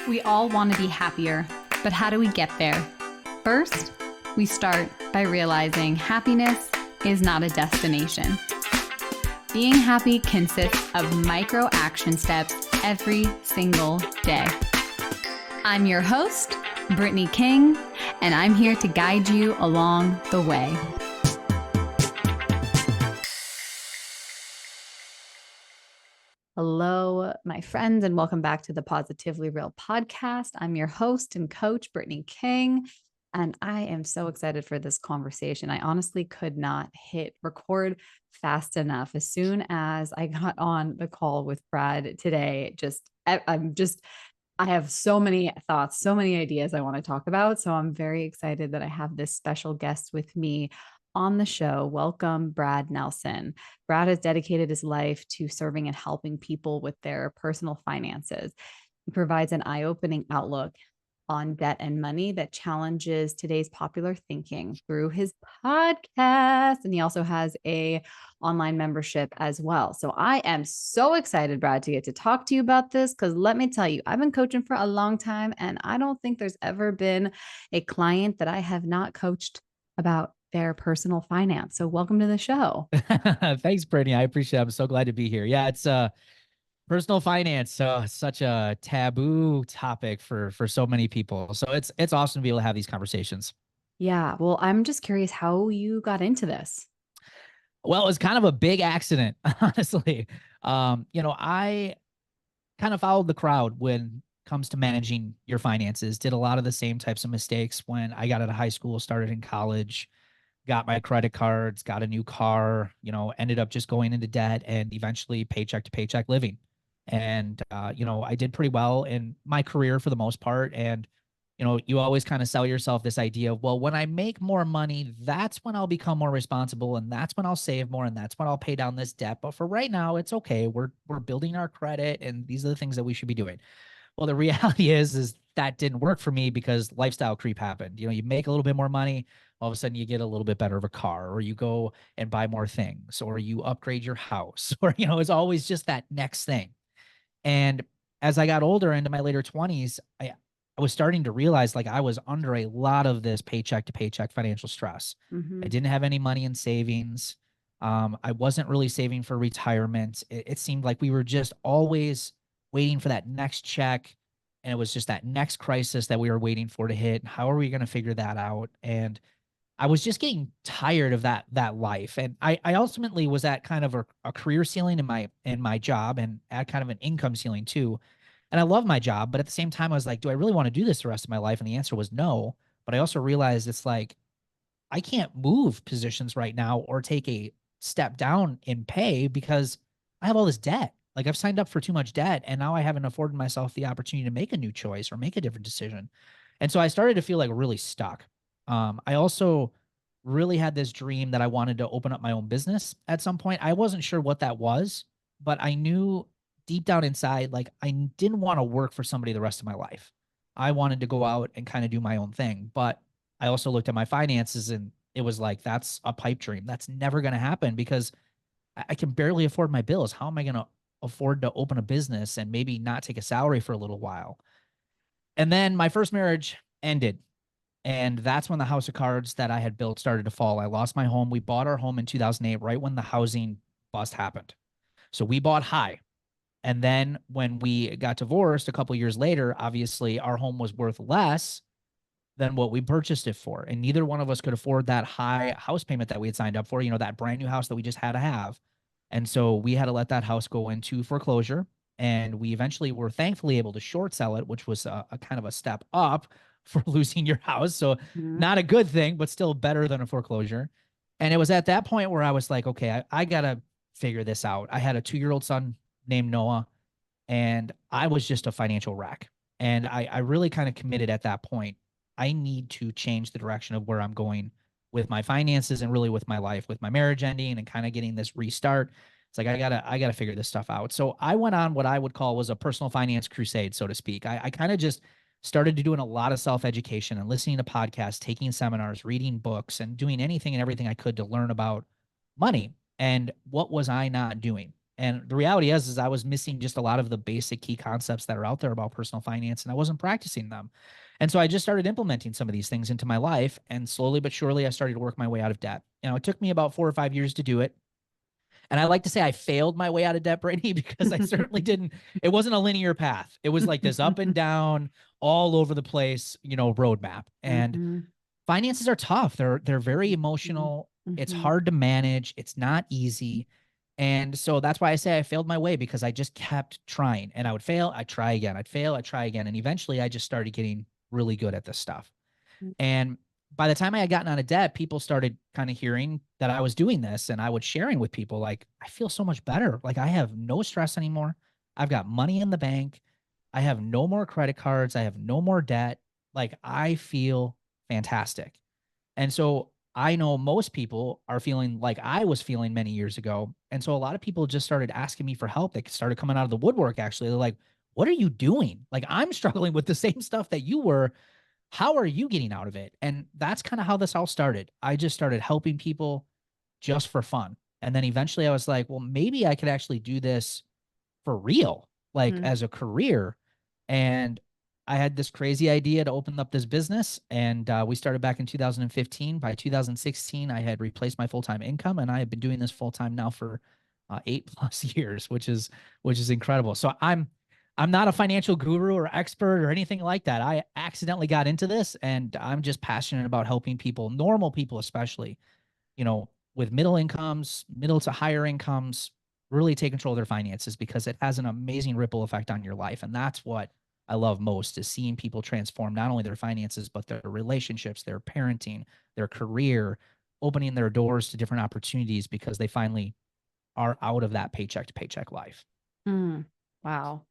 We all want to be happier, but how do we get there? First, we start by realizing happiness is not a destination. Being happy consists of micro action steps every single day. I'm your host, Brittany King, and I'm here to guide you along the way. Hello, my friends, and welcome back to the Positively Real podcast. I'm your host and coach, Brittany King, and I am so excited for this conversation. I honestly could not hit record fast enough. As soon as I got on the call with Brad today, I have so many thoughts, so many ideas I want to talk about. So I'm very excited that I have this special guest with me on the show. Welcome, Brad Nelson. Brad has dedicated his life to serving and helping people with their personal finances. He provides an eye-opening outlook on debt and money that challenges today's popular thinking through his podcast. And he also has a online membership as well. So I am so excited, Brad, to get to talk to you about this, because let me tell you, I've been coaching for a long time, and I don't think there's ever been a client that I have not coached about their personal finance. So welcome to the show. Thanks, Brittany. I appreciate it. I'm so glad to be here. Yeah, it's personal finance, such a taboo topic for so many people. So it's awesome to be able to have these conversations. Yeah. Well, I'm just curious how you got into this. Well, it was kind of a big accident, honestly. I kind of followed the crowd when it comes to managing your finances. Did a lot of the same types of mistakes when I got out of high school, started in college, got my credit cards, got a new car, ended up just going into debt and eventually paycheck to paycheck living. And, I did pretty well in my career for the most part. And, you always kind of sell yourself this idea of, well, when I make more money, that's when I'll become more responsible. And that's when I'll save more. And that's when I'll pay down this debt. But for right now, it's okay. We're building our credit. And these are the things that we should be doing. Well, the reality is that didn't work for me because lifestyle creep happened. You make a little bit more money, all of a sudden you get a little bit better of a car, or you go and buy more things, or you upgrade your house, or it's always just that next thing. And as I got older into my later 20s, I was starting to realize like I was under a lot of this paycheck to paycheck financial stress. Mm-hmm. I didn't have any money in savings. I wasn't really saving for retirement. It seemed like we were just always waiting for that next check. And it was just that next crisis that we were waiting for to hit. How are we going to figure that out? And I was just getting tired of that life. And I ultimately was at kind of a career ceiling in my job, and at kind of an income ceiling too. And I love my job, but at the same time, I was like, do I really want to do this the rest of my life? And the answer was no. But I also realized it's like I can't move positions right now or take a step down in pay because I have all this debt. Like I've signed up for too much debt, and now I haven't afforded myself the opportunity to make a new choice or make a different decision. And so I started to feel like really stuck. I also really had this dream that I wanted to open up my own business at some point. I wasn't sure what that was, but I knew deep down inside, like I didn't want to work for somebody the rest of my life. I wanted to go out and kind of do my own thing. But I also looked at my finances, and it was like, that's a pipe dream. That's never going to happen because I can barely afford my bills. How am I going to afford to open a business and maybe not take a salary for a little while? And then my first marriage ended. And that's when the house of cards that I had built started to fall. I lost my home. We bought our home in 2008, right when the housing bust happened. So we bought high. And then when we got divorced a couple years later, obviously our home was worth less than what we purchased it for. And neither one of us could afford that high house payment that we had signed up for, that brand new house that we just had to have. And so we had to let that house go into foreclosure. And we eventually were thankfully able to short sell it, which was a kind of a step up for losing your house. So Mm-hmm. not a good thing, but still better than a foreclosure. And it was at that point where I was like, okay, I got to figure this out. I had a 2-year-old son named Noah, and I was just a financial wreck. And I really kind of committed at that point. I need to change the direction of where I'm going with my finances and really with my life, with my marriage ending and kind of getting this restart. It's like I gotta figure this stuff out. So I went on what I would call was a personal finance crusade, so to speak. I kind of just started to doing a lot of self-education and listening to podcasts, taking seminars, reading books, and doing anything and everything I could to learn about money. And what was I not doing? And the reality is I was missing just a lot of the basic key concepts that are out there about personal finance, and I wasn't practicing them. And so I just started implementing some of these things into my life. And slowly but surely, I started to work my way out of debt. It took me about 4 or 5 years to do it. And I like to say I failed my way out of debt, Brittany, because I certainly didn't. It wasn't a linear path. It was like this up and down, all over the place, roadmap. And Mhm. finances are tough. They're very Mhm. emotional. It's Mhm. hard to manage. It's not easy. And so that's why I say I failed my way, because I just kept trying, and I would fail. I'd try again. I'd fail. I'd try again. And eventually I just started getting really good at this stuff. And by the time I had gotten out of debt, people started kind of hearing that I was doing this, and I was sharing with people like, I feel so much better. Like I have no stress anymore. I've got money in the bank. I have no more credit cards. I have no more debt. Like I feel fantastic. And so I know most people are feeling like I was feeling many years ago. And so a lot of people just started asking me for help. They started coming out of the woodwork, actually. They're like, what are you doing? Like, I'm struggling with the same stuff that you were. How are you getting out of it? And that's kind of how this all started. I just started helping people just for fun. And then eventually I was like, well, maybe I could actually do this for real, like Mhm. as a career. And I had this crazy idea to open up this business, and we started back in 2015. By 2016, I had replaced my full time income, and I have been doing this full time now for 8+ years, which is incredible. So I'm not a financial guru or expert or anything like that. I accidentally got into this, and I'm just passionate about helping people, normal people especially, with middle incomes, middle to higher incomes, really take control of their finances, because it has an amazing ripple effect on your life. And that's what I love most, is seeing people transform not only their finances, but their relationships, their parenting, their career, opening their doors to different opportunities because they finally are out of that paycheck to paycheck life. Mm. Wow.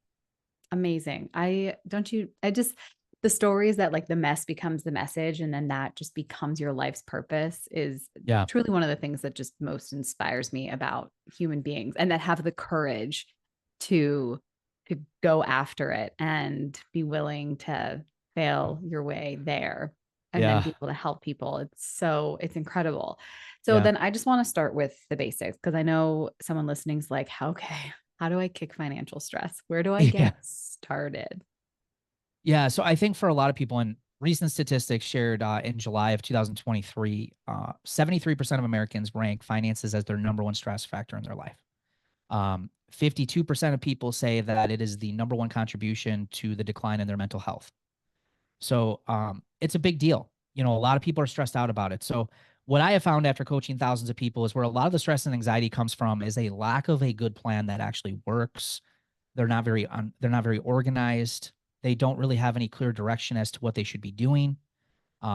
Amazing. I just, the stories that like the mess becomes the message and then that just becomes your life's purpose is Yeah. truly one of the things that just most inspires me about human beings, and that have the courage to go after it and be willing to fail your way there and then Yeah. be able to help people. It's incredible. So Yeah. then I just want to start with the basics, because I know someone listening's like, okay, how do I kick financial stress? Where do I Yeah. get started? Yeah. So I think for a lot of people, and recent statistics shared in July of 2023, 73% of Americans rank finances as their number one stress factor in their life. 52% of people say that it is the number one contribution to the decline in their mental health. So it's a big deal. A lot of people are stressed out about it. So what I have found after coaching thousands of people is where a lot of the stress and anxiety comes from is a lack of a good plan that actually works. They're not very organized. They don't really have any clear direction as to what they should be doing.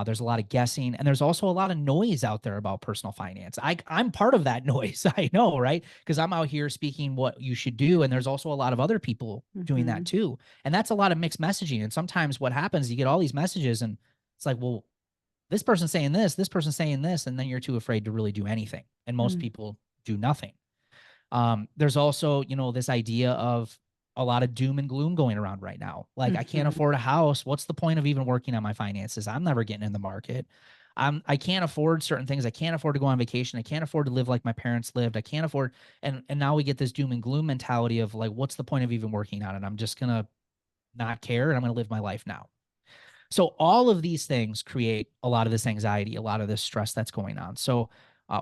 There's a lot of guessing, and there's also a lot of noise out there about personal finance. I'm part of that noise. I know, right? Because I'm out here speaking what you should do, and there's also a lot of other people doing that Mhm. too. And that's a lot of mixed messaging. And sometimes what happens, you get all these messages, and it's like, well, this person's saying this person's saying this, and then you're too afraid to really do anything. And most Mm. people do nothing. There's also, this idea of a lot of doom and gloom going around right now. Like, I can't Mhm. afford a house. What's the point of even working on my finances? I'm never getting in the market. I can't afford certain things. I can't afford to go on vacation. I can't afford to live like my parents lived. I can't afford, and now we get this doom and gloom mentality of like, what's the point of even working on it? I'm just gonna not care, and I'm gonna live my life now. So all of these things create a lot of this anxiety, a lot of this stress that's going on. So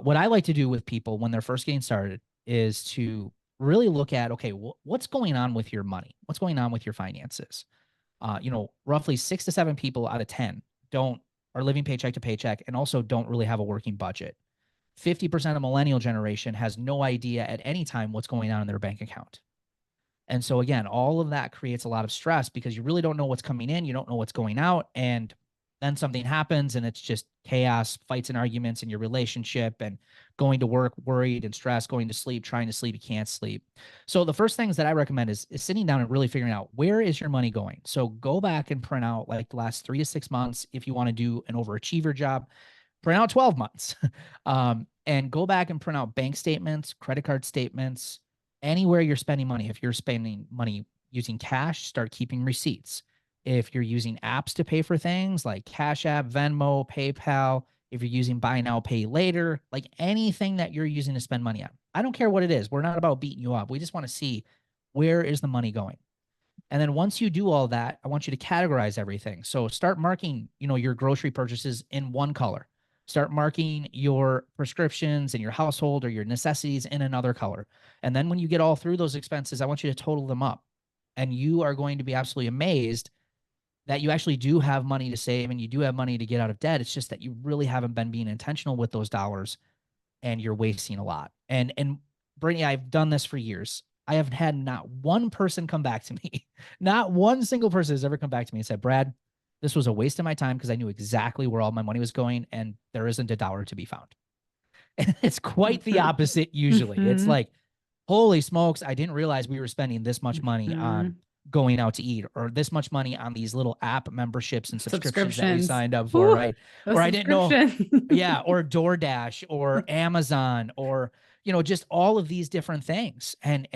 what I like to do with people when they're first getting started is to really look at, okay, what's going on with your money? What's going on with your finances? Roughly 6 to 7 people out of 10 don't are living paycheck to paycheck and also don't really have a working budget. 50% of millennial generation has no idea at any time what's going on in their bank account. And so again, all of that creates a lot of stress because you really don't know what's coming in, you don't know what's going out, and then something happens and it's just chaos, fights and arguments in your relationship, and going to work worried and stressed, going to sleep, trying to sleep, you can't sleep. So the first things that I recommend is sitting down and really figuring out, where is your money going? So go back and print out like the last 3 to 6 months. If you want to do an overachiever job, print out 12 months. And go back and print out bank statements, credit card statements, anywhere you're spending money. If you're spending money using cash, start keeping receipts. If you're using apps to pay for things like Cash App, Venmo, PayPal, if you're using buy now, pay later, like anything that you're using to spend money on. I don't care what it is. We're not about beating you up. We just want to see where is the money going. And then once you do all that, I want you to categorize everything. So start marking, your grocery purchases in one color. Start marking your prescriptions and your household or your necessities in another color. And then when you get all through those expenses, I want you to total them up. And you are going to be absolutely amazed that you actually do have money to save and you do have money to get out of debt. It's just that you really haven't been being intentional with those dollars and you're wasting a lot. And Brittany, I've done this for years. I have had not one person come back to me, not one single person has ever come back to me and said, Brad, this was a waste of my time because I knew exactly where all my money was going and there isn't a dollar to be found. And it's quite the Mhm. opposite usually. It's Mhm. like, holy smokes, I didn't realize we were spending this much money on Mhm. going out to eat or this much money on these little app memberships and subscriptions that we Subscriptions. signed up for, Whew, right? those Or I didn't know, subscriptions. yeah, or DoorDash or Amazon or just all of these different things. And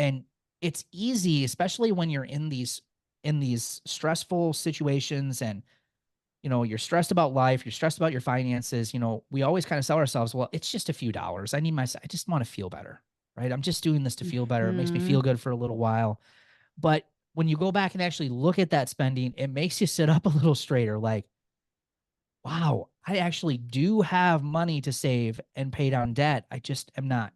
it's easy, especially when you're in these stressful situations and you're stressed about life, you're stressed about your finances, we always kind of sell ourselves, well, it's just a few dollars. I just want to feel better, right? I'm just doing this to feel better. It makes me feel Mhm. good for a little while. But when you go back and actually look at that spending, it makes you sit up a little straighter. Like, wow, I actually do have money to save and pay down debt. I just am not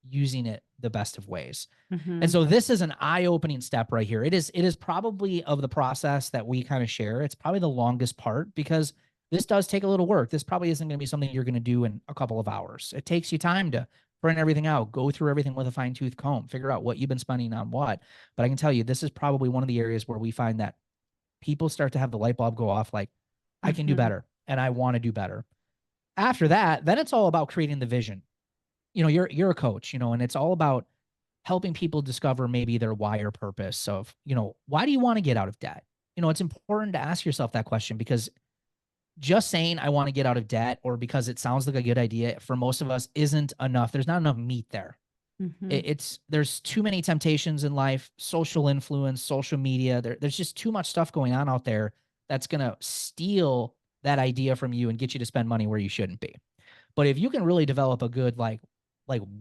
using it the best of ways. And Mhm. so this is an eye-opening step right here. It is probably of the process that we kind of share. It's probably the longest part because this does take a little work. This probably isn't going to be something you're going to do in a couple of hours. It takes you time to print everything out, go through everything with a fine-tooth comb, figure out what you've been spending on what. But I can tell you, this is probably one of the areas where we find that people start to have the light bulb go off like, I can do Mhm. better and I want to do better. After that, then it's all about creating the vision. You're a coach, and it's all about helping people discover maybe their why or purpose of, why do you want to get out of debt? It's important to ask yourself that question because just saying I want to get out of debt or because it sounds like a good idea for most of us isn't enough. There's not enough meat there. Mhm. There's too many temptations in life, social influence, social media. There's just too much stuff going on out there that's going to steal that idea from you and get you to spend money where you shouldn't be. But if you can really develop a good like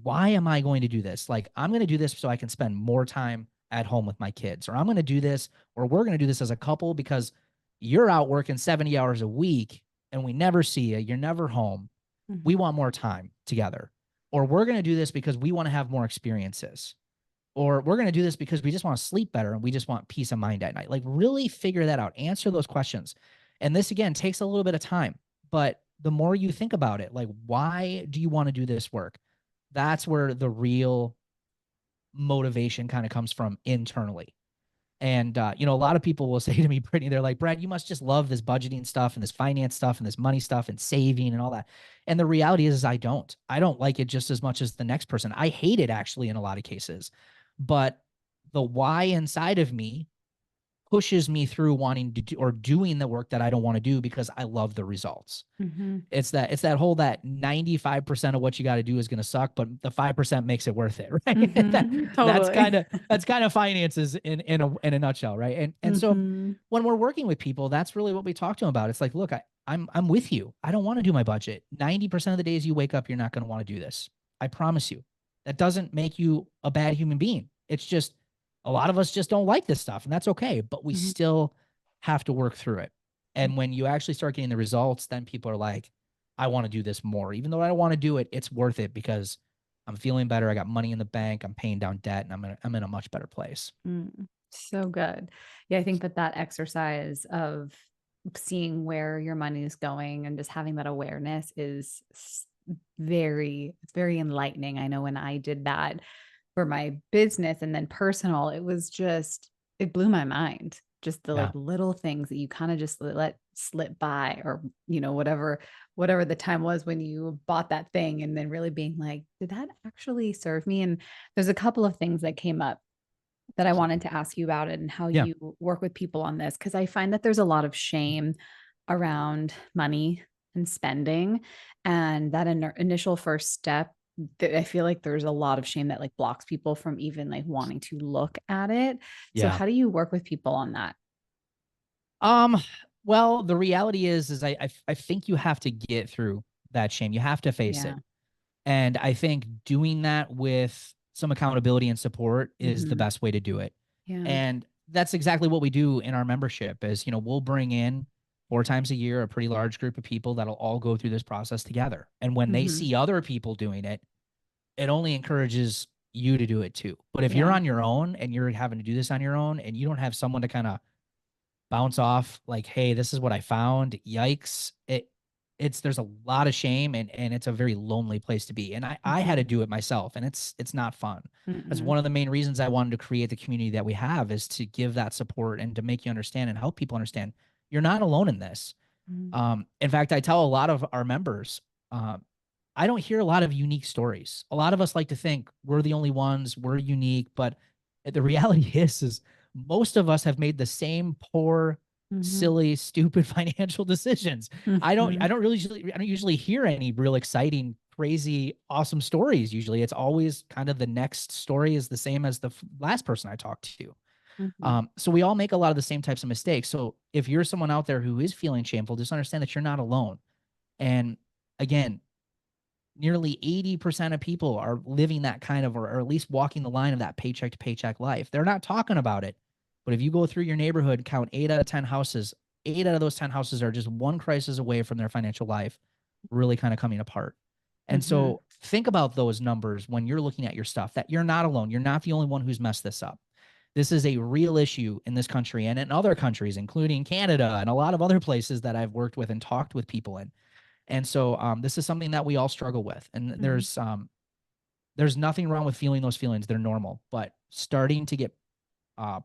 why am I going to do this? Like I'm going to do this so I can spend more time at home with my kids, or I'm going to do this, or we're going to do this as a couple because you're out working 70 hours a week and we never see you. You're never home. We Mhm. want more time together. Or we're going to do this because we want to have more experiences. Or we're going to do this because we just want to sleep better and we just want peace of mind at night. Like really figure that out. Answer those questions. And this again takes a little bit of time, but the more you think about it, like why do you want to do this work? That's where the real motivation kind of comes from internally. And a lot of people will say to me, Brittany, they're like, Brad, you must just love this budgeting stuff and this finance stuff and this money stuff and saving and all that. And the reality is I don't. I don't like it just as much as the next person. I hate it actually in a lot of cases. But the why inside of me pushes me through wanting to do or doing the work that I don't want to do because I love the results. Mhm. It's that whole that 95% of what you got to do is going to suck, but the 5% makes it worth it, right? that Mhm. that's Totally. kind of that's kind of finances in a nutshell, right? And so Mhm. when we're working with people, that's really what we talk to them about. It's like, look, I'm with you. I don't want to do my budget. 90% of the days you wake up, you're not going to want to do this. I promise you. That doesn't make you a bad human being. It's just a lot of us just don't like this stuff, and that's okay, but we Mhm. still have to work through it. And when you actually start getting the results, then people are like, I want to do this more. Even though I don't want to do it, it's worth it because I'm feeling better. I got money in the bank. I'm paying down debt and I'm in a much better place. So good. Yeah, I think that that exercise of seeing where your money is going and just having that awareness is it's very enlightening. I know when I did that for my business and then personal, it was just it blew my mind. Just the like Yeah. little things that you kind of just let slip by or whatever the time was when you bought that thing and then really being like, did that actually serve me? And there's a couple of things that came up that I wanted to ask you about it and how Yeah. you work with people on this because I find that there's a lot of shame around money and spending and that initial first step I feel like there's a lot of shame that like blocks people from even like wanting to look at it. So Yeah. how do you work with people on that? Um, well, the reality is I think you have to get through that shame. You have to face Yeah. it. And I think doing that with some accountability and support is the Mhm. best way to do it. Yeah. And that's exactly what we do in our membership is, we'll bring in 4 times a year a pretty large group of people that'll all go through this process together. And when they Mhm. see other people doing it, it only encourages you to do it too. But if you're Yeah. on your own and you're having to do this on your own and you don't have someone to kind of bounce off like, hey, this is what I found. Yikes. It's there's a lot of shame and it's a very lonely place to be. And I had to Mhm. do it myself and it's not fun. That's Mm-mm. one of the main reasons I wanted to create the community that we have is to give that support and to make you understand and help people understand you're not alone in this. Mhm. In fact, I tell a lot of our members, um, I don't hear a lot of unique stories. A lot of us like to think we're the only ones, we're unique, but the reality is most of us have made the same poor, Mhm. silly, stupid financial decisions. Mhm. I don't usually hear any real exciting, crazy, awesome stories. Usually, it's always kind of the next story is the same as the last person I talked to. Mhm. So we all make a lot of the same types of mistakes. So if you're someone out there who is feeling shameful, just understand that you're not alone. And again, nearly 80% of people are living that kind of, or at least walking the line of that paycheck to paycheck life. They're not talking about it. But if you go through your neighborhood, count 8 out of 10 houses, 8 out of those 10 houses are just one crisis away from their financial life really kind of coming apart. And Mhm. so think about those numbers when you're looking at your stuff, that you're not alone. You're not the only one who's messed this up. This is a real issue in this country and in other countries, including Canada and a lot of other places that I've worked with and talked with people in. And so this is something that we all struggle with. And Mhm. there's nothing wrong with feeling those feelings. They're normal. But starting to get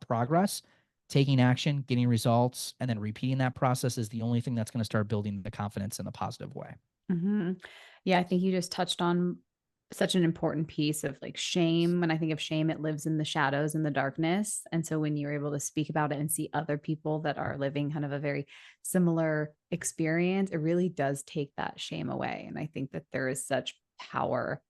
progress, taking action, getting results, and then repeating that process is the only thing that's going to start building the confidence in a positive way. Mhm. Yeah, I think you just touched on such an important piece of like shame. When I think of shame, it lives in the shadows and the darkness. And so when you're able to speak about it and see other people that are living kind of a very similar experience, it really does take that shame away. And I think that there is such power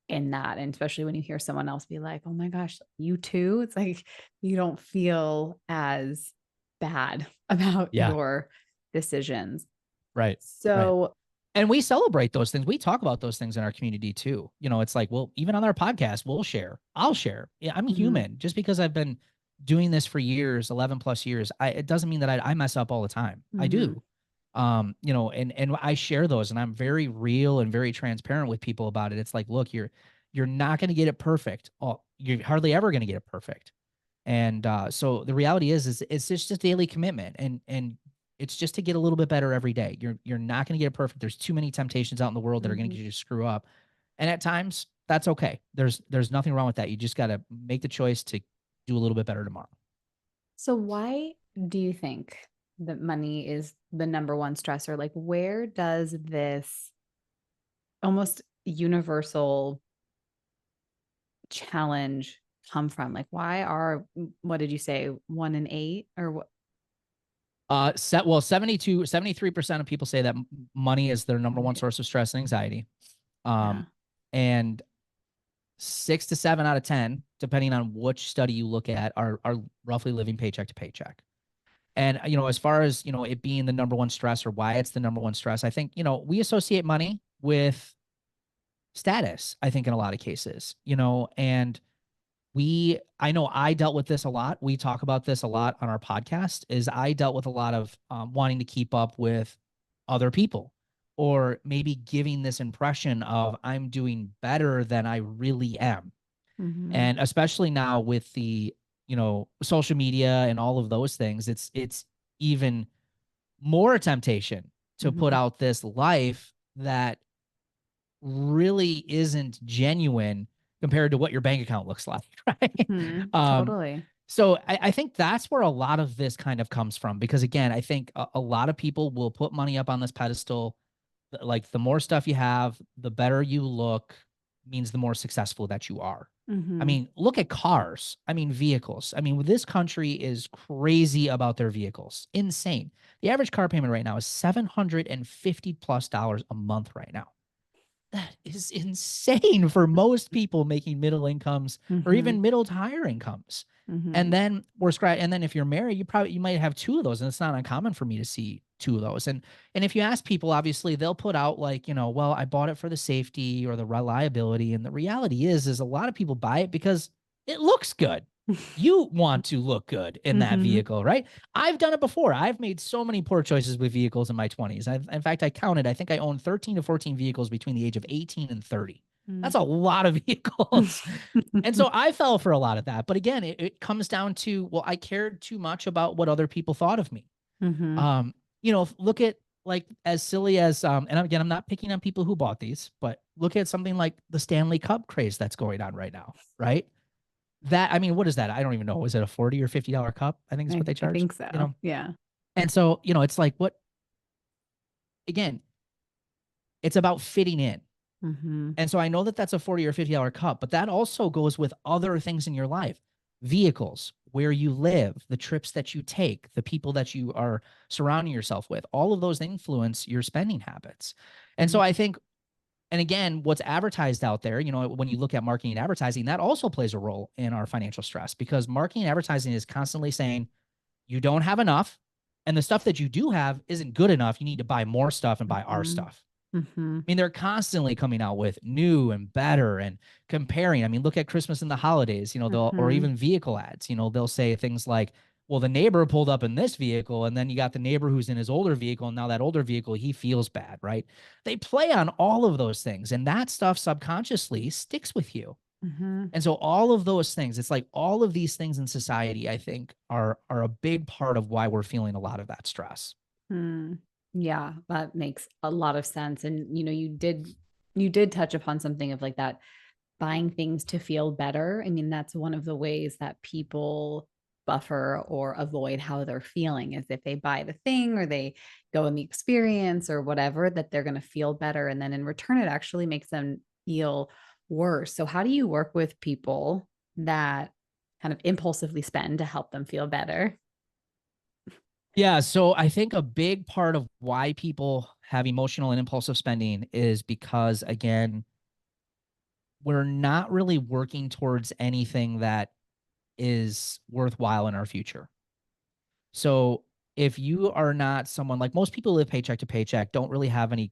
in that. And especially when you hear someone else be like, oh my gosh, you too. It's like you don't feel as bad about Yeah. your decisions. Right. Right. So, And we celebrate those things. We talk about those things in our community too. It's like, well, even on our podcast, we'll share. I'll share. Yeah, I'm mhm, human. Just because I've been doing this for years, 11 plus years, it doesn't mean that I mess up all the time. I mhm, do. And I share those and I'm very real and very transparent with people about it. It's like, look, you're not going to get it perfect. Oh, you're hardly ever going to get it perfect. And so the reality is it's just a daily commitment, and it's just to get a little bit better every day. You're not going to get it perfect. There's too many temptations out in the world that are going to mhm. get you to screw up, and at times that's okay. There's nothing wrong with that. You just got to make the choice to do a little bit better tomorrow. So why do you think that money is the number one stressor? Like, where does this almost universal challenge come from? Like, why are what did you say, 1 in 8 or what? Set well 73% of people say that money is their number one Okay. source of stress and anxiety. Yeah. And 6 to 7 out of 10, depending on which study you look at, are roughly living paycheck to paycheck. And as far as it being the number one stress or why it's the number one stress, I think we associate money with status. I think in a lot of cases, and I know I dealt with this a lot. We talk about this a lot on our podcast. Is I dealt with a lot of wanting to keep up with other people, or maybe giving this impression of I'm doing better than I really am. Mhm. And especially now with the social media and all of those things, it's even more temptation to put Mhm. out this life that really isn't genuine compared to what your bank account looks like, right? Mhm. um Totally. so I think that's where a lot of this kind of comes from, because again, I think a lot of people will put money up on this pedestal. Like the more stuff you have, the better you look, means the more successful that you are. I Mhm. mean, look at cars. I mean, vehicles. I mean, this country is crazy about their vehicles. Insane. The average car payment right now is $750 plus a month right now. that is insane for most people making middle incomes or Mm-hmm. even middle to higher incomes. Mm-hmm. And then and then if you're married, you might have two of those. And it's not uncommon for me to see two of those. And if you ask people, obviously they'll put out like, well, I bought it for the safety or the reliability. And the reality is a lot of people buy it because it looks good. You want to look good in that Mm-hmm. vehicle, right? I've done it before. I've made so many poor choices with vehicles in my 20s. In fact, I counted, I think I owned 13 to 14 vehicles between the age of 18 and 30. That's a lot of vehicles. And so I fell for a lot of that. But again, it comes down to, well, I cared too much about what other people thought of me. Mm-hmm. Um, look at like as silly as and again, I'm not picking on people who bought these, but look at something like the Stanley Cup craze that's going on right now, right? That I mean, what is that? I don't even know. Is it a $40 or $50 cup? I think is what they I charge, think so. Yeah. And so, it's like what again, it's about fitting in. Mm-hmm. And so I know that that's a $40 or $50 cup, but that also goes with other things in your life. Vehicles, where you live, the trips that you take, the people that you are surrounding yourself with. All of those influence your spending habits. And so I think, and again, what's advertised out there, when you look at marketing and advertising, that also plays a role in our financial stress because marketing and advertising is constantly saying you don't have enough and the stuff that you do have isn't good enough. You need to buy more stuff and buy our Mm-hmm. stuff. Mm-hmm. I mean, they're constantly coming out with new and better and comparing. I mean, look at Christmas and the holidays, they'll, or Mm-hmm. even vehicle ads, they'll say things like, well, the neighbor pulled up in this vehicle, and then you got the neighbor who's in his older vehicle, and now that older vehicle, he feels bad, right? They play on all of those things, and that stuff subconsciously sticks with you. Mm-hmm. And so all of those things, it's like all of these things in society, I think, are a big part of why we're feeling a lot of that stress. Mm. Yeah, that makes a lot of sense. And you did touch upon something of like that buying things to feel better. I mean, that's one of the ways that people buffer or avoid how they're feeling is if they buy the thing or they go in the experience or whatever, that they're going to feel better. And then in return, it actually makes them feel worse. So, how do you work with people that kind of impulsively spend to help them feel better? Yeah, so I think a big part of why people have emotional and impulsive spending is because, again, we're not really working towards anything that is worthwhile in our future. So if you are not someone like most people live paycheck to paycheck, don't really have any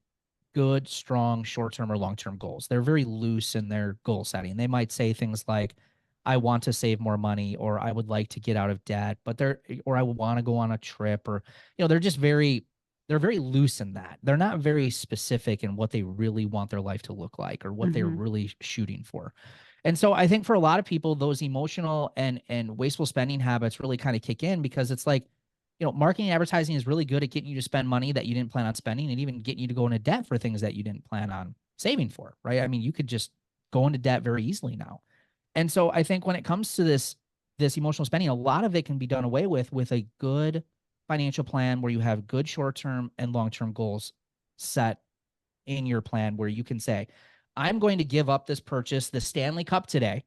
good, strong short term or long term goals. They're very loose in their goal setting. They might say things like, I want to save more money, or I would like to get out of debt, or I would want to go on a trip, or, they're very loose in that. They're not very specific in what they really want their life to look like or what they're Mm-hmm. really shooting for. And so I think for a lot of people, those emotional and wasteful spending habits really kind of kick in because it's like, marketing and advertising is really good at getting you to spend money that you didn't plan on spending and even getting you to go into debt for things that you didn't plan on saving for, right? I mean, you could just go into debt very easily now. And so I think when it comes to this emotional spending, a lot of it can be done away with a good financial plan where you have good short-term and long-term goals set in your plan where you can say, I'm going to give up this purchase, the Stanley Cup today,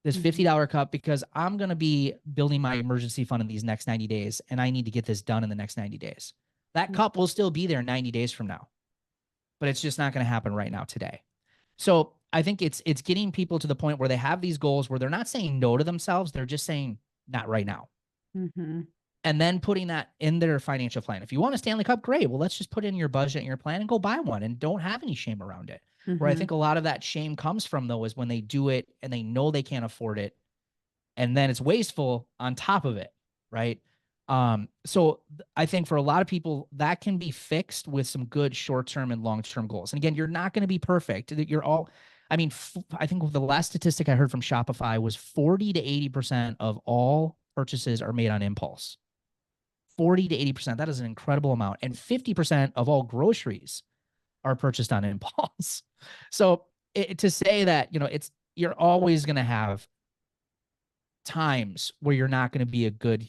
this Mm-hmm. $50 cup, because I'm going to be building my emergency fund in these next 90 days, and I need to get this done in the next 90 days. That cup will still be there 90 days from now, but it's just not going to happen right now today. So I think it's getting people to the point where they have these goals where they're not saying no to themselves. They're just saying not right now. Mm-hmm. And then putting that in their financial plan. If you want a Stanley Cup, great. Well, let's just put in your budget and your plan and go buy one and don't have any shame around it. Where I Mm-hmm. think a lot of that shame comes from, though, is when they do it and they know they can't afford it. And then it's wasteful on top of it. Right. So I think for a lot of people, that can be fixed with some good short term and long term goals. And again, you're not going to be perfect. I mean, I think the last statistic I heard from Shopify was 40 to 80% of all purchases are made on impulse. 40 to 80%. That is an incredible amount. And 50% of all groceries are purchased on impulse. So to say that, you're always going to have times where you're not going to be a good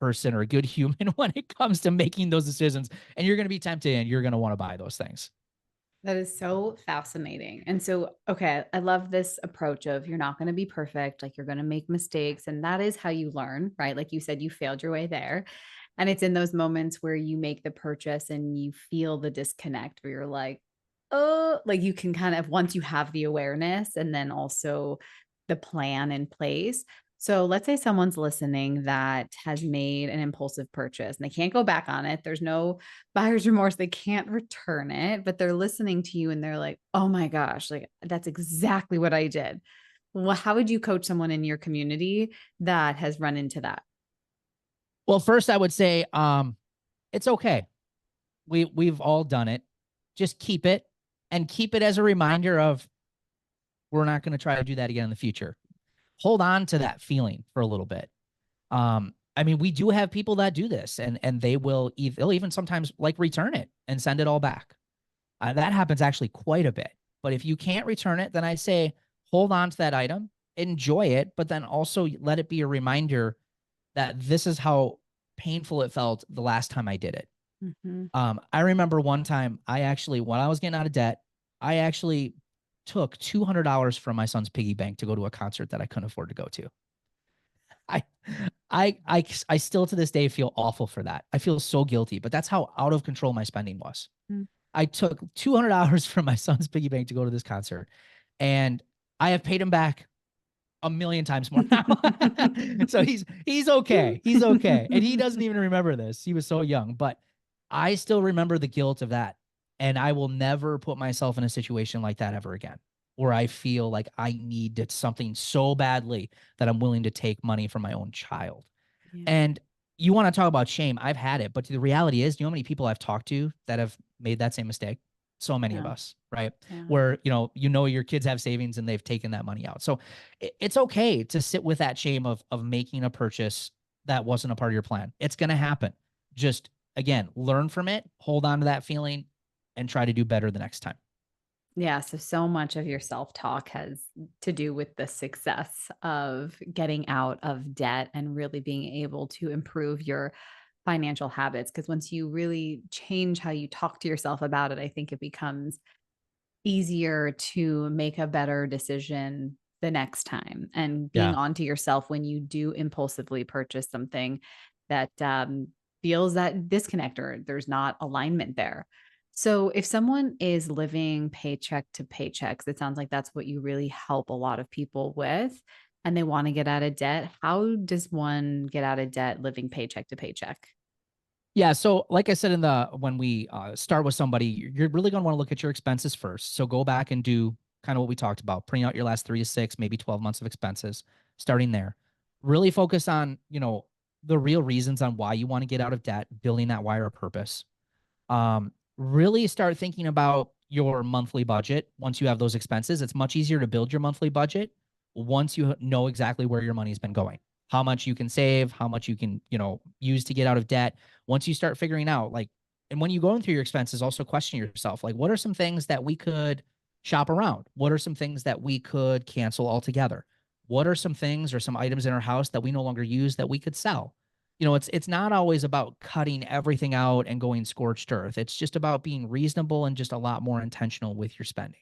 person or a good human when it comes to making those decisions. And you're going to be tempted and you're going to want to buy those things. That is so fascinating. And so, okay, I love this approach of you're not going to be perfect, like you're going to make mistakes. And that is how you learn, right? Like you said, you failed your way there. And it's in those moments where you make the purchase and you feel the disconnect where you're like, oh, like you can kind of, once you have the awareness and then also the plan in place. So let's say someone's listening that has made an impulsive purchase and they can't go back on it. There's no buyer's remorse. They can't return it, but they're listening to you and they're like, oh my gosh, like that's exactly what I did. Well, how would you coach someone in your community that has run into that? Well, first I would say, it's okay. We've all done it. Just keep it, and keep it as a reminder of, we're not going to try to do that again in the future. Hold on to that feeling for a little bit. I mean, we do have people that do this, and they'll even sometimes like return it and send it all back. That happens actually quite a bit. But if you can't return it, then I say hold on to that item, enjoy it, but then also let it be a reminder that this is how painful it felt the last time I did it. Mhm. I remember one time when I was getting out of debt, I actually took $200 from my son's piggy bank to go to a concert that I couldn't afford to go to. I, I still to this day feel awful for that. I feel so guilty, but that's how out of control my spending was. Mm. I took $200 from my son's piggy bank to go to this concert, and I have paid him back a million times more now. So he's okay. He's okay. And he doesn't even remember this. He was so young, but I still remember the guilt of that. And I will never put myself in a situation like that ever again, where I feel like I needed something so badly that I'm willing to take money from my own child. Yeah. And you want to talk about shame? I've had it, but the reality is, you know how many people I've talked to that have made that same mistake? So many of Yeah. us, right? Yeah. Where your kids have savings and they've taken that money out. So it's okay to sit with that shame of making a purchase that wasn't a part of your plan. It's going to happen. Just again, learn from it, hold on to that feeling, and try to do better the next time. Yeah, so much of your self-talk has to do with the success of getting out of debt and really being able to improve your financial habits. Because once you really change how you talk to yourself about it, I think it becomes easier to make a better decision the next time, and being Yeah. onto yourself when you do impulsively purchase something that feels that disconnect or there's not alignment there. So if someone is living paycheck to paychecks, it sounds like that's what you really help a lot of people with, and they want to get out of debt. How does one get out of debt living paycheck to paycheck? Yeah. So, like I said, when we start with somebody, you're really going to want to look at your expenses first. So, go back and do kind of what we talked about, printing out your last 3 to 6, maybe 12 months of expenses, starting there. Really focus on, the real reasons on why you want to get out of debt, building that wire of purpose. Really start thinking about your monthly budget. Once you have those expenses, it's much easier to build your monthly budget once you know exactly where your money's been going, how much you can save, how much you can, use to get out of debt. Once you start figuring out, like, and when you go through your expenses, also question yourself, like, what are some things that we could shop around? What are some things that we could cancel altogether? What are some things or some items in our house that we no longer use that we could sell? It's not always about cutting everything out and going scorched earth. It's just about being reasonable and just a lot more intentional with your spending.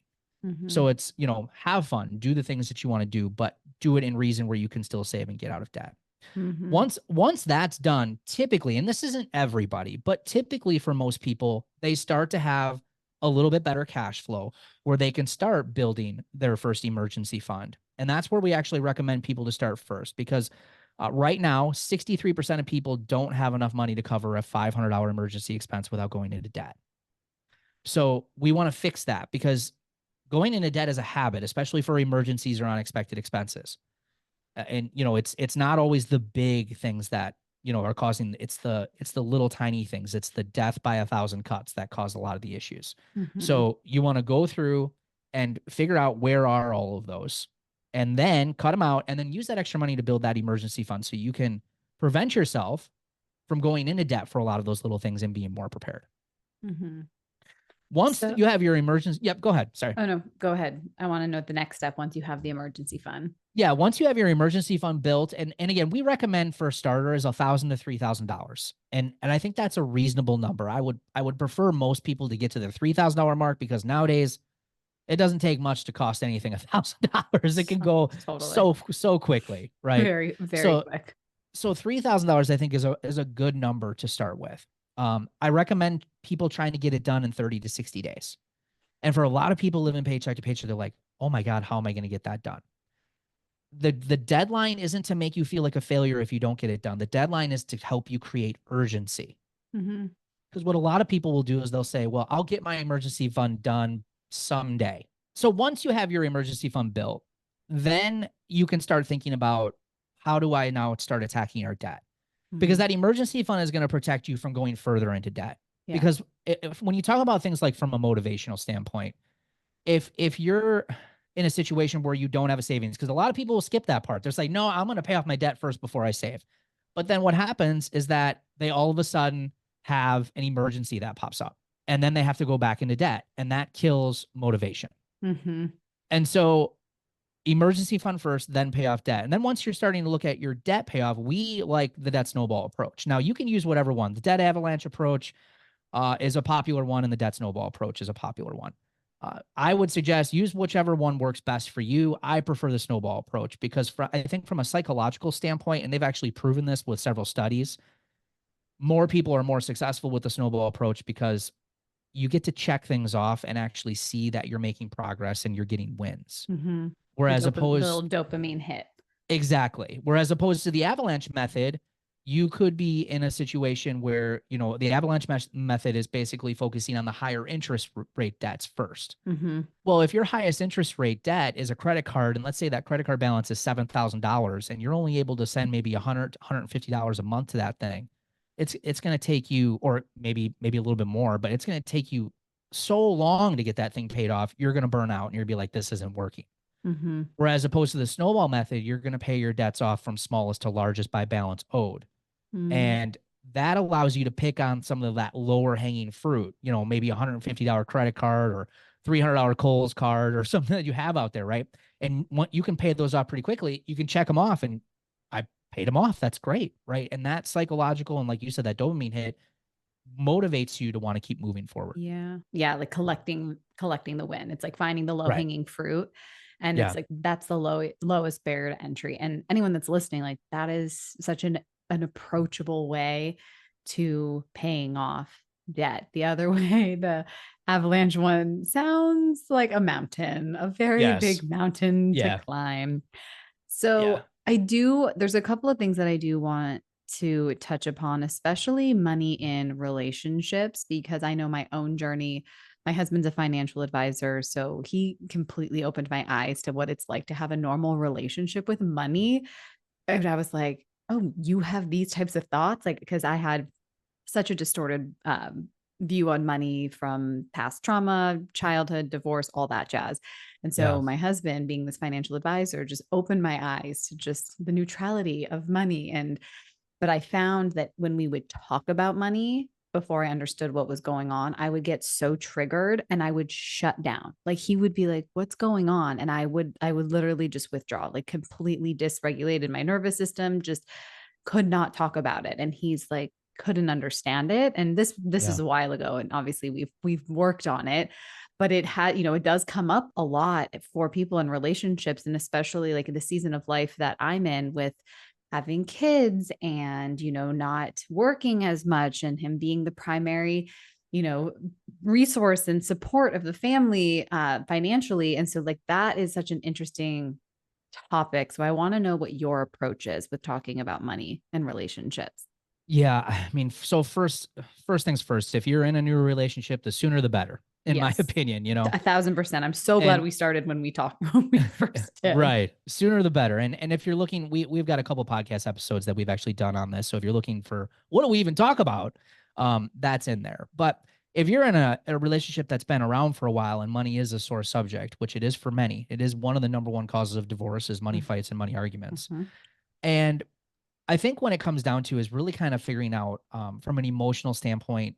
So Mhm. it's, have fun, do the things that you want to do, but do it in reason where you can still save and get out of debt. Mhm. Once that's done, typically, and this isn't everybody, but typically for most people, they start to have a little bit better cash flow where they can start building their first emergency fund. And that's where we actually recommend people to start first, because right now, 63% of people don't have enough money to cover a $500 emergency expense without going into debt. So we want to fix that, because going into debt is a habit, especially for emergencies or unexpected expenses. And it's not always the big things that are causing. It's the little tiny things. It's the death by 1,000 cuts that cause a lot of the issues. Mhm. So you want to go through and figure out where are all of those, and then cut them out, and then use that extra money to build that emergency fund so you can prevent yourself from going into debt for a lot of those little things and being more prepared. Mhm. Once So you have your emergency, yep, go ahead. Sorry. oh, no, go ahead. I wanna know the next step once you have the emergency fund. Yeah, once you have your emergency fund built, and again, we recommend for a starter is $1,000 to $3,000, and I think that's a reasonable number. I would prefer most people to get to the $3,000 mark, because nowadays it doesn't take much to cost anything $1,000. It can So go totally. so quickly, right? Very, very So quick. so $3,000 I think is a good number to start with. I recommend people trying to get it done in 30 to 60 days. And for a lot of people living paycheck to paycheck, they're like, oh my God, how am I going to get that done? The deadline isn't to make you feel like a failure if you don't get it done. The deadline is to help you create urgency. Mhm. Because what a lot of people will do is they'll say, well, I'll get my emergency fund done someday. So once you have your emergency fund built, then you can start thinking about, how do I now start attacking our debt? Because Mhm. that emergency fund is going to protect you from going further into debt. Yeah. Because when you talk about things like from a motivational standpoint, if you're in a situation where you don't have a savings, because a lot of people will skip that part. They're like, no, I'm going to pay off my debt first before I save. But then what happens is that they all of a sudden have an emergency that pops up, and then they have to go back into debt, and that kills motivation. Mhm. And so emergency fund first, then pay off debt. And then once you're starting to look at your debt payoff, we like the debt snowball approach. Now you can use whatever one. The debt avalanche approach is a popular one, and the debt snowball approach is a popular one. I would suggest use whichever one works best for you. I prefer the snowball approach because I think from a psychological standpoint, and they've actually proven this with several studies, more people are more successful with the snowball approach because you get to check things off and actually see that you're making progress and you're getting wins. Mhm. Whereas The opposed little dopamine hit. Exactly. Whereas opposed to the avalanche method, you could be in a situation where, the avalanche method is basically focusing on the higher interest rate debts first. Mhm. Well, if your highest interest rate debt is a credit card, and let's say that credit card balance is $7,000 and you're only able to send maybe $150 a month to that thing, it's going to take you, or maybe a little bit more, but it's going to take you so long to get that thing paid off. You're going to burn out and you're going to be like, this isn't working. Mhm. Whereas opposed to the snowball method, you're going to pay your debts off from smallest to largest by balance owed. Mm. And that allows you to pick on some of that lower hanging fruit, maybe $150 credit card or $300 Kohl's card or something that you have out there, right? And you can pay those off pretty quickly. You can check them off, and I paid them off. That's great, right? And that psychological, and like you said, that dopamine hit motivates you to want to keep moving forward. Yeah. Yeah, like collecting the win. It's like finding the Right. low-hanging fruit, and it's Yeah. like that's the lowest barrier to entry. And anyone that's listening, like that is such an approachable way to paying off debt. The other way, the avalanche one sounds like a mountain, a very Yes. big mountain to Yeah. climb. Yeah. So there's a couple of things that I do want to touch upon, especially money in relationships, because I know my own journey. My husband's a financial advisor, so he completely opened my eyes to what it's like to have a normal relationship with money. And I was like, oh, you have these types of thoughts? Like, because I had such a distorted view on money from past trauma, childhood, divorce, all that jazz. And Yeah. so my husband, being this financial advisor, just opened my eyes to just the neutrality of money. But I found that when we would talk about money before I understood what was going on, I would get so triggered and I would shut down. Like he would be like, "What's going on?" And I would literally just withdraw, like completely dysregulated my nervous system, just could not talk about it. And he's like, couldn't understand it. And this is Yeah. a while ago. And obviously we've worked on it, but it had, it does come up a lot for people in relationships, and especially like the season of life that I'm in with having kids and not working as much, and him being the primary you know resource and support of the family financially. And so like that is such an interesting topic. So I want to know what your approach is with talking about money and relationships. Yeah, I mean, so first things first, if you're in a new relationship, the sooner the better, in my Yes, opinion. 1,000%. I'm so glad And we started when we talked when we first did. right, sooner the better. And if you're looking, we've got a couple podcast episodes that we've actually done on this. So if you're looking for what do we even talk about, that's in there. But if you're in a relationship that's been around for a while and money is a sore subject, which it is for many, it is one of the number one causes of divorce is money fights and money arguments. Mhm. And I think when it comes down to is really kind of figuring out from an emotional standpoint,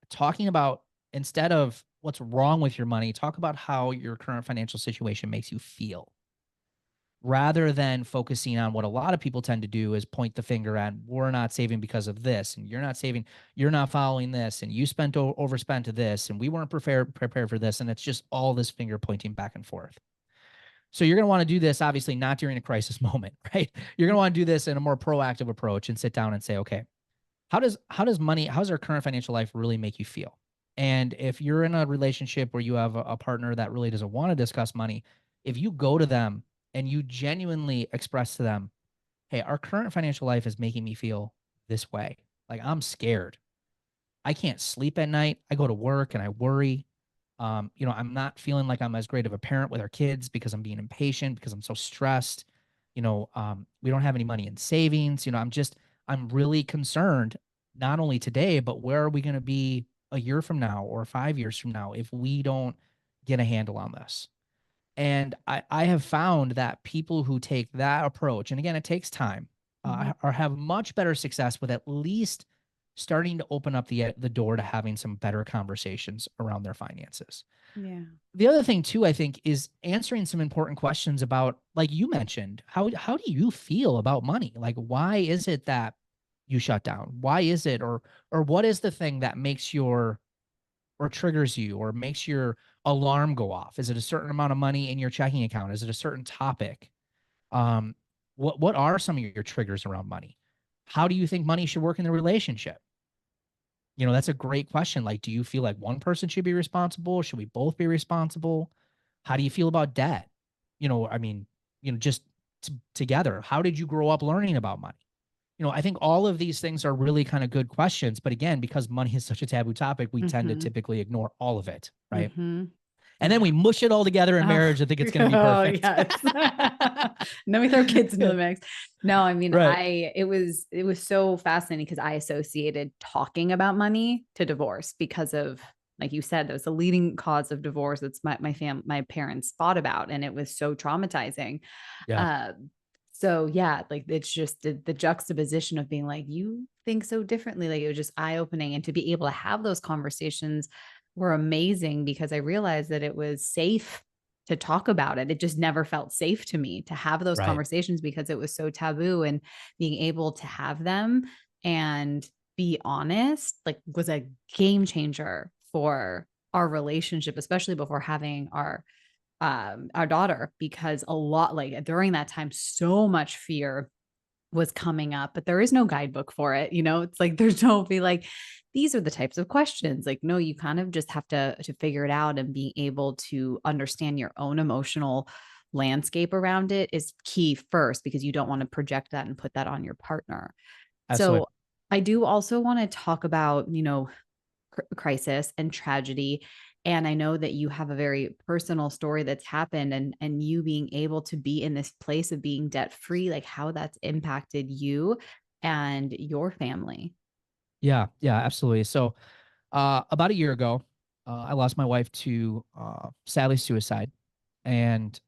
talking about instead of what's wrong with your money, talk about how your current financial situation makes you feel rather than focusing on what a lot of people tend to do is point the finger at we're not saving because of this and you're not saving, you're not following this and you spent overspent to this and we weren't prepared for this, and it's just all this finger pointing back and forth. So you're going to want to do this obviously not during a crisis moment, right? You're going to want to do this in a more proactive approach and sit down and say, okay, how does our current financial life really make you feel? And if you're in a relationship where you have a partner that really doesn't want to discuss money, if you go to them and you genuinely express to them, hey, our current financial life is making me feel this way. Like I'm scared. I can't sleep at night. I go to work and I worry. I'm not feeling like I'm as great of a parent with our kids because I'm being impatient because I'm so stressed. We don't have any money in savings. I'm really concerned, not only today, but where are we going to be a year from now or 5 years from now if we don't get a handle on this? And I have found that people who take that approach, and again, it takes time, Mhm. or have much better success with at least starting to open up the door to having some better conversations around their finances. Yeah. The other thing too, I think, is answering some important questions about, like you mentioned, how do you feel about money? Like, why is it that you shut down? Why is it, or what is the thing that makes your or triggers you or makes your alarm go off? Is it a certain amount of money in your checking account? Is it a certain topic? Um, what are some of your triggers around money? How do you think money should work in the relationship? That's a great question. Like, do you feel like one person should be responsible? Should we both be responsible? How do you feel about debt? I mean, just together. How did you grow up learning about money? I think all of these things are really kind of good questions. But again, because money is such a taboo topic, we tend to Mhm. typically ignore all of it. Right. Mhm. And then Yeah. we mush it all together in Oh, marriage and think it's going to be oh perfect. yes. And then we throw kids into the mix. No, I mean, Right. it was so fascinating because I associated talking about money to divorce because of, like you said, that was the leading cause of divorce. It's my parents fought about, and it was so traumatizing. Yeah. Uh, so yeah, like it's just the juxtaposition of being like, you think so differently. Like it was just eye opening, and to be able to have those conversations were amazing because I realized that it was safe to talk about it. It just never felt safe to me to have those Right. conversations because it was so taboo, and being able to have them and be honest, like was a game changer for our relationship, especially before having our daughter, because a lot, like during that time, so much fear was coming up, but there is no guidebook for it. It's like there's no be like, these are the types of questions. Like, no, you kind of just have to figure it out, and being able to understand your own emotional landscape around it is key first, because you don't want to project that and put that on your partner. Absolutely. So I do also want to talk about, crisis and tragedy. And I know that you have a very personal story that's happened, and you being able to be in this place of being debt free, like how that's impacted you and your family. Yeah. Yeah. Absolutely. So, about a year ago, I lost my wife to sadly suicide. And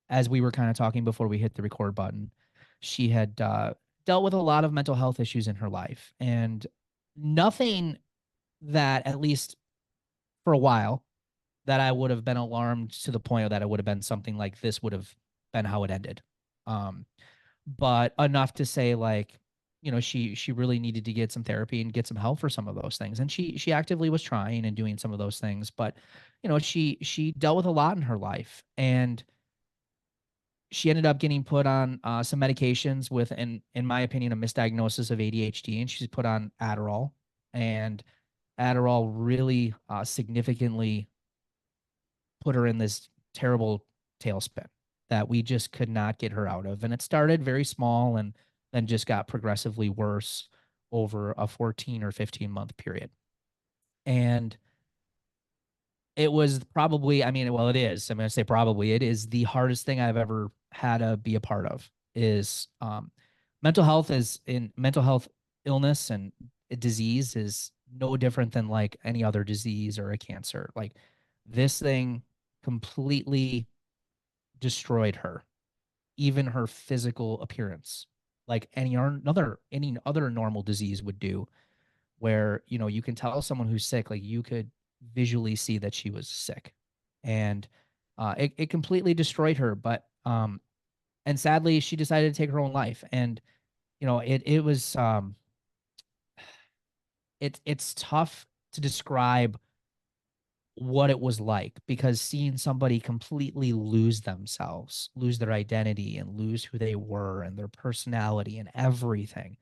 as we were kind of talking before we hit the record button, she had dealt with a lot of mental health issues in her life. And nothing that, at least for a while, that I would have been alarmed to the point that it would have been something like this would have been how it ended. Um, but enough to say, like, she really needed to get some therapy and get some help for some of those things. And she actively was trying and doing some of those things, but she dealt with a lot in her life. And she ended up getting put on some medications with, in my opinion, a misdiagnosis of ADHD, and she's put on Adderall. And Adderall really significantly put her in this terrible tailspin that we just could not get her out of. And it started very small and then just got progressively worse over a 14 or 15-month period. And it was probably, I mean, well, it is. I'm going to say probably it is the hardest thing I've ever had to be a part of is mental health illness and disease is no different than like any other disease or a cancer. Like this thing completely destroyed her, even her physical appearance, like any other normal disease would do, where you can tell someone who's sick, like you could visually see that she was sick. And it completely destroyed her. But and sadly she decided to take her own life. And it was it's tough to describe what it was like, because seeing somebody completely lose themselves, lose their identity and lose who they were and their personality and everything,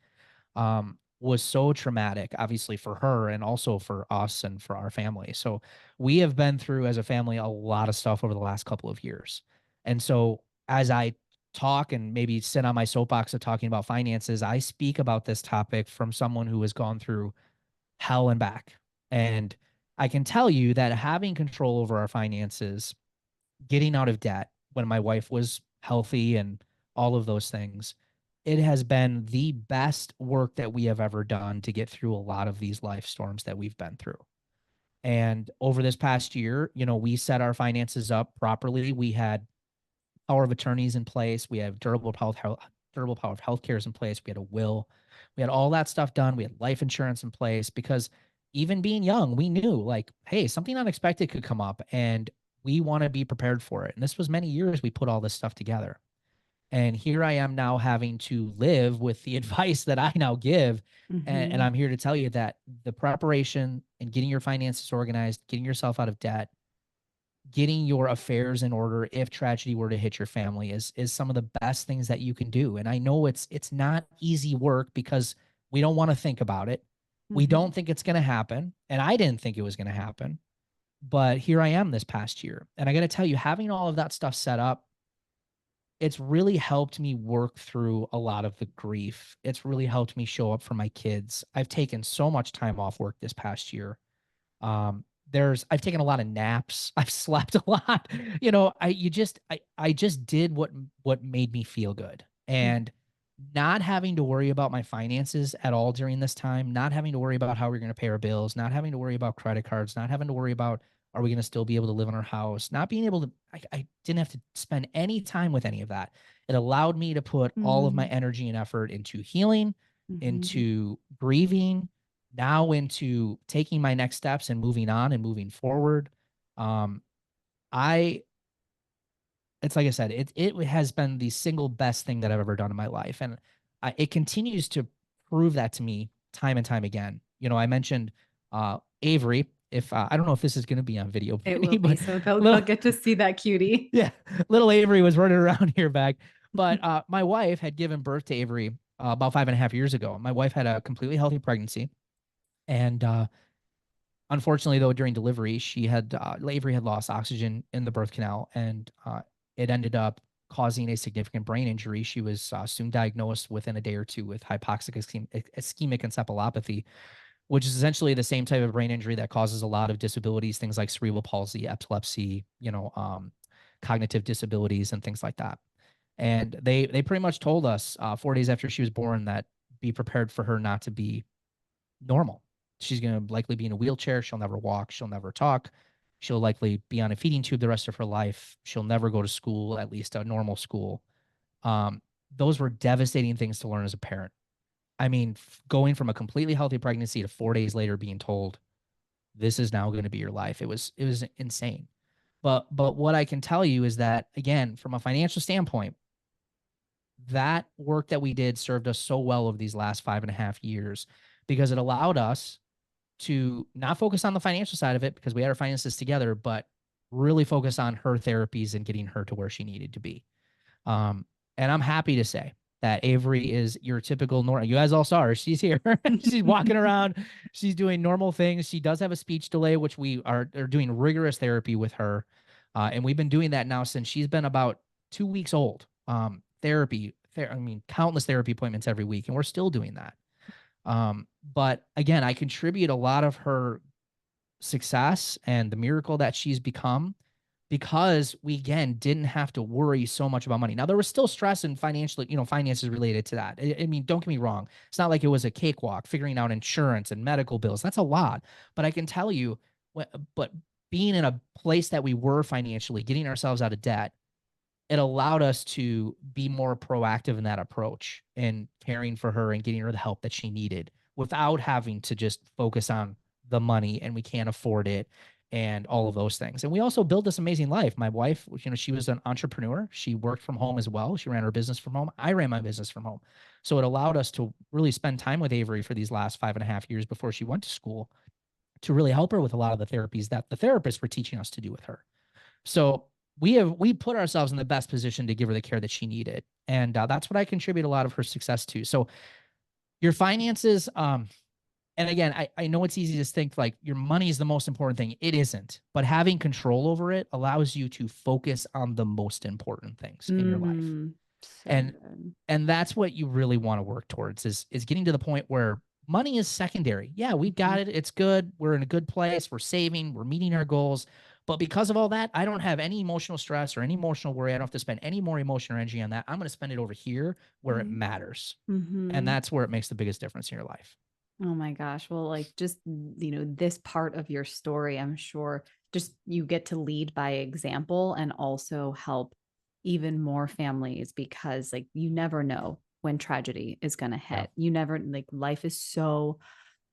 was so traumatic, obviously for her and also for us and for our family. So we have been through as a family a lot of stuff over the last couple of years. And so as I talk and maybe sit on my soapbox of talking about finances, I speak about this topic from someone who has gone through hell and back. And I can tell you that having control over our finances, getting out of debt when my wife was healthy and all of those things, it has been the best work that we have ever done to get through a lot of these life storms that we've been through. And over this past year, we set our finances up properly. We had power of attorneys in place. We have durable power of healthcare is in place. We had a will. We had all that stuff done. We had life insurance in place because even being young, we knew like, hey, something unexpected could come up and we want to be prepared for it. And this was many years we put all this stuff together. And here I am now having to live with the advice that I now give. And Mhm. I'm here to tell you that the preparation and getting your finances organized, getting yourself out of debt, getting your affairs in order if tragedy were to hit your family is some of the best things that you can do. And I know it's not easy work because we don't want to think about it. We Mhm. don't think it's going to happen, and I didn't think it was going to happen. But here I am this past year. And I got to tell you, having all of that stuff set up, it's really helped me work through a lot of the grief. It's really helped me show up for my kids. I've taken so much time off work this past year. I've taken a lot of naps. I've slept a lot. I just did what made me feel good. Mhm. And not having to worry about my finances at all during this time, not having to worry about how we're going to pay our bills, not having to worry about credit cards, not having to worry about are we going to still be able to live in our house, not being able to I didn't have to spend any time with any of that. It allowed me to put all of my Mm. energy and effort into healing, Mhm. into grieving, now into taking my next steps and moving on and moving forward. Um, I it's like I said, it has been the single best thing that I've ever done in my life, and it continues to prove that to me time and time again. I mentioned Avery. If I don't know if this is going to be on video, It will Brittany, be, but so they'll little get to see that cutie. yeah, little Avery was running around here back. But my wife had given birth to Avery about 5.5 years ago. My wife had a completely healthy pregnancy, and unfortunately, though, during delivery, Avery had lost oxygen in the birth canal, and it ended up causing a significant brain injury. She was soon diagnosed within a day or two with hypoxic ischemic encephalopathy, which is essentially the same type of brain injury that causes a lot of disabilities, things like cerebral palsy, epilepsy, cognitive disabilities, and things like that. And they pretty much told us 4 days after she was born that be prepared for her not to be normal. She's going to likely be in a wheelchair. She'll never walk. She'll never talk. She'll likely be on a feeding tube the rest of her life. She'll never go to school, at least a normal school. Um, those were devastating things to learn as a parent. I mean, going from a completely healthy pregnancy to 4 days later being told this is now going to be your life. It was insane. But what I can tell you is that again, from a financial standpoint, that work that we did served us so well over these last 5.5 years because it allowed us to not focus on the financial side of it because we had our finances together, but really focus on her therapies and getting her to where she needed to be. Um, and I'm happy to say that Avery is your typical normal. You guys all saw her. She's here. She's walking around. She's doing normal things. She does have a speech delay, which we are doing rigorous therapy with her. And we've been doing that now since she's been about 2 weeks old. Countless therapy appointments every week, and we're still doing that. But again, I contribute a lot of her success and the miracle that she's become because we again didn't have to worry so much about money. Now there was still stress and finances related to that. I mean, don't get me wrong. It's not like it was a cakewalk figuring out insurance and medical bills. That's a lot. But I can tell you, but being in a place that we were financially, getting ourselves out of debt, it allowed us to be more proactive in that approach and caring for her and getting her the help that she needed without having to just focus on the money and we can't afford it and all of those things. And we also built this amazing life. My wife, she was an entrepreneur. She worked from home as well. She ran her business from home. I ran my business from home. So it allowed us to really spend time with Avery for these last 5.5 years before she went to school to really help her with a lot of the therapies that the therapists were teaching us to do with her. So we put ourselves in the best position to give her the care that she needed, and that's what I contribute a lot of her success to. So Your finances, and again, I know it's easy to think like your money is the most important thing. It isn't, but having control over it allows you to focus on the most important things in your life. Mm, so And good. and that's what you really want to work towards is getting to the point where money is secondary. Yeah, we've Mhm. got it. It's good. We're in a good place. We're saving, we're meeting our goals. But because of all that, I don't have any emotional stress or any emotional worry. I don't have to spend any more emotion or energy on that. I'm going to spend it over here where it Right. matters. And Mhm. that's where it makes the biggest difference in your life. Oh my gosh. Well, like just, this part of your story, I'm sure just you get to lead by example and also help even more families because like you never know when tragedy is going to Yeah. hit. You never like life is so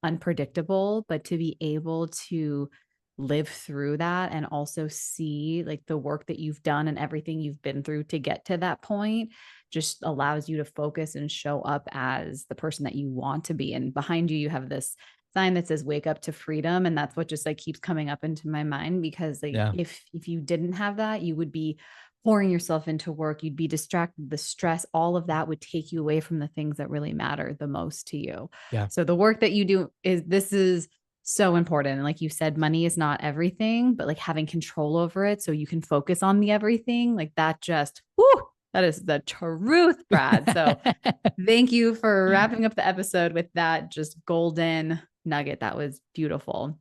unpredictable, but to be able to live through that and also see like the work that you've done and everything you've been through to get to that point just allows you to focus and show up as the person that you want to be. And behind you, you have this sign that says wake up to freedom. And that's what just like keeps coming up into my mind because like Yeah. if you didn't have that, you would be pouring yourself into work, you'd be distracted, the stress, all of that would take you away from the things that really matter the most to you. Yeah. So the work that you do is so important. And like you said, money is not everything, but like having control over it so you can focus on the everything, like that just, whoo, that is the truth, Brad. So thank you for wrapping up the episode with that just golden nugget. That was beautiful.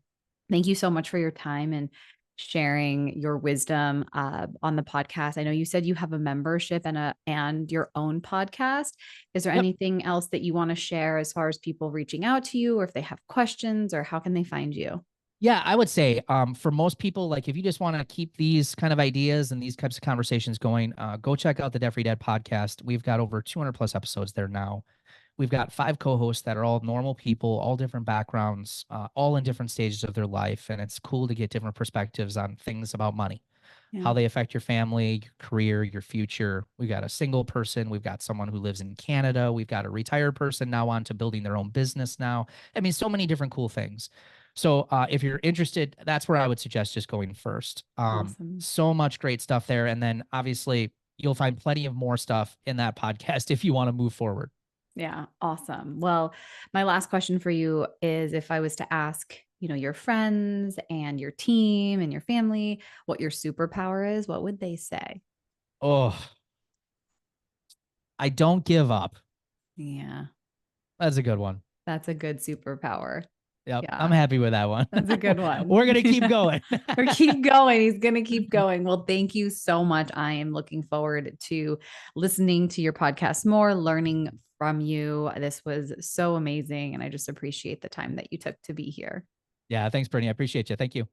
Thank you so much for your time and sharing your wisdom on the podcast. I know you said you have a membership and your own podcast. Is there Yep. anything else that you want to share as far as people reaching out to you, or if they have questions, or how can they find you? Yeah, I would say for most people, like if you just want to keep these kind of ideas and these types of conversations going, go check out the Debt Free Dad podcast. We've got over 200 plus episodes there now. We've got 5 co-hosts that are all normal people, all different backgrounds, all in different stages of their life, and it's cool to get different perspectives on things about money, Yeah. how they affect your family, your career, your future. We've got a single person. We've got someone who lives in Canada. We've got a retired person now on to building their own business now. I mean, so many different cool things. So if you're interested, that's where I would suggest just going first. Awesome. So much great stuff there. And then obviously you'll find plenty of more stuff in that podcast if you want to move forward. Yeah, awesome. Well, my last question for you is if I was to ask, your friends and your team and your family what your superpower is, what would they say? Oh, I don't give up. Yeah, That's a good one. that's a good superpower. Yep. I'm Yeah, happy with that one. that's a good one. We're going to keep Yeah. going. Or keep going. He's going to keep going. Well, thank you so much. I am looking forward to listening to your podcast more, learning from you. This was so amazing. And I just appreciate the time that you took to be here. Yeah. Thanks, Brittany. I appreciate you. Thank you.